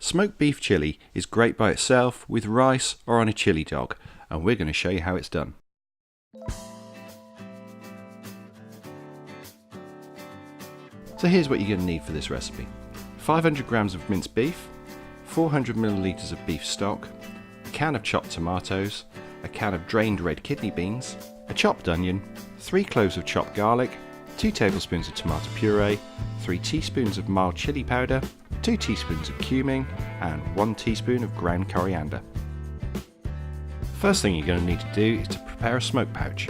Smoked beef chilli is great by itself, with rice or on a chili dog, and we're going to show you how it's done. So here's what you're going to need for this recipe. 500 grams of minced beef, 400 millilitres of beef stock, a can of chopped tomatoes, a can of drained red kidney beans, a chopped onion, 3 cloves of chopped garlic, 2 tablespoons of tomato puree, 3 teaspoons of mild chili powder, 2 teaspoons of cumin, and 1 teaspoon of ground coriander. First thing you're going to need to do is to prepare a smoke pouch.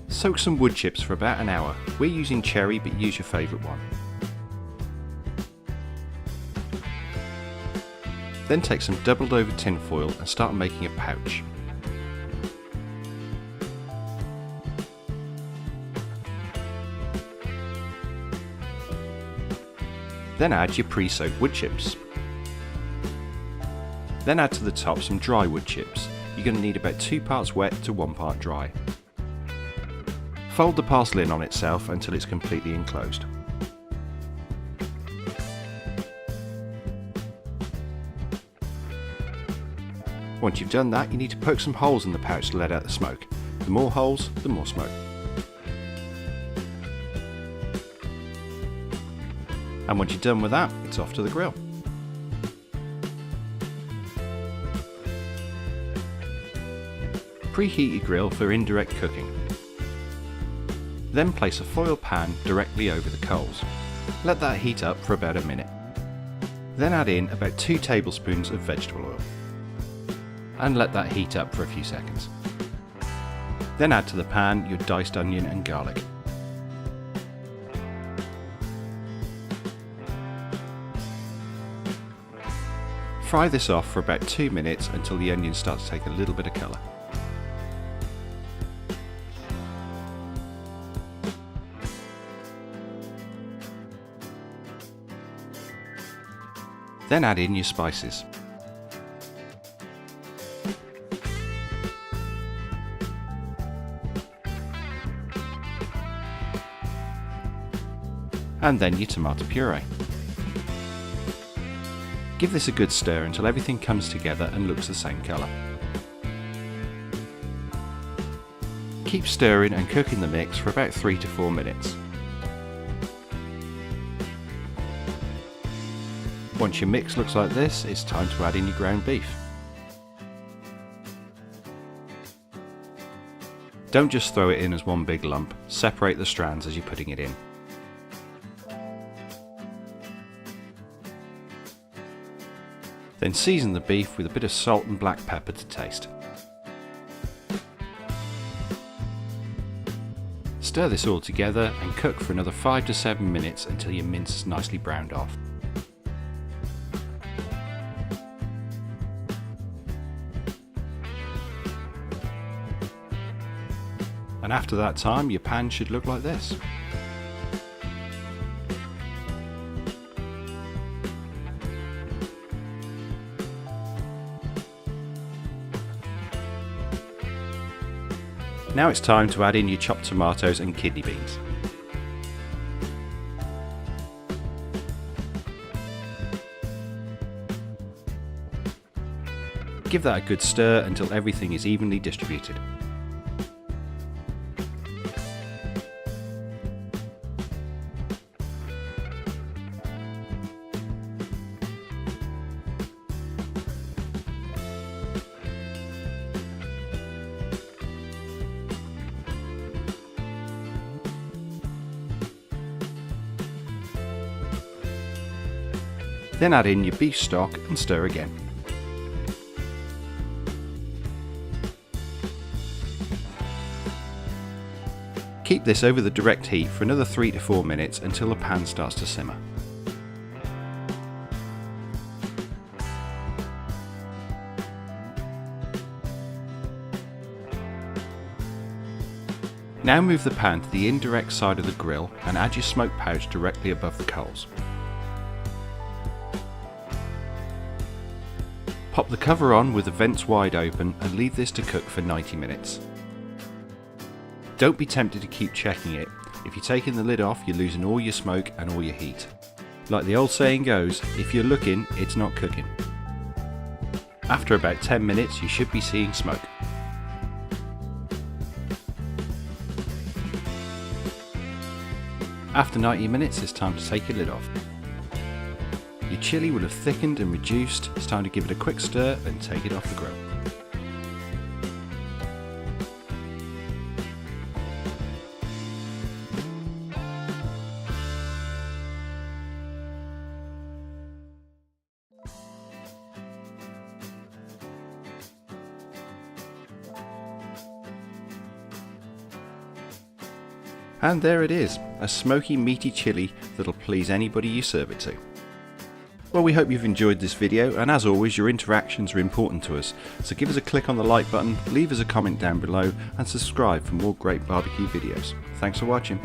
Soak some wood chips for about an hour. We're using cherry, but use your favourite one. Then take some doubled over tin foil and start making a pouch. Then add your pre-soaked wood chips. Then add to the top some dry wood chips. You're going to need about 2 parts wet to 1 part dry. Fold the parcel in on itself until it's completely enclosed. Once you've done that, you need to poke some holes in the pouch to let out the smoke. The more holes, the more smoke. And once you're done with that, it's off to the grill. Preheat your grill for indirect cooking. Then place a foil pan directly over the coals. Let that heat up for about a minute. Then add in about 2 tablespoons of vegetable oil. And let that heat up for a few seconds. Then add to the pan your diced onion and garlic. Fry this off for about 2 minutes until the onion starts to take a little bit of colour. Then add in your spices. And then your tomato puree. Give this a good stir until everything comes together and looks the same colour. Keep stirring and cooking the mix for about 3 to 4 minutes. Once your mix looks like this, it's time to add in your ground beef. Don't just throw it in as one big lump, separate the strands as you're putting it in. Then season the beef with a bit of salt and black pepper to taste. Stir this all together and cook for another 5 to 7 minutes until your mince is nicely browned off. And after that time, your pan should look like this. Now it's time to add in your chopped tomatoes and kidney beans. Give that a good stir until everything is evenly distributed. Then add in your beef stock and stir again. Keep this over the direct heat for another 3 to 4 minutes until the pan starts to simmer. Now move the pan to the indirect side of the grill and add your smoke pouch directly above the coals. Pop the cover on with the vents wide open and leave this to cook for 90 minutes. Don't be tempted to keep checking it. If you're taking the lid off, you're losing all your smoke and all your heat. Like the old saying goes, if you're looking, it's not cooking. After about 10 minutes you should be seeing smoke. After 90 minutes it's time to take your lid off. Your chilli will have thickened and reduced. It's time to give it a quick stir and take it off the grill. And there it is, a smoky meaty chilli that'll please anybody you serve it to. Well, we hope you've enjoyed this video, and as always your interactions are important to us, so give us a click on the like button, leave us a comment down below and subscribe for more great barbecue videos. Thanks for watching.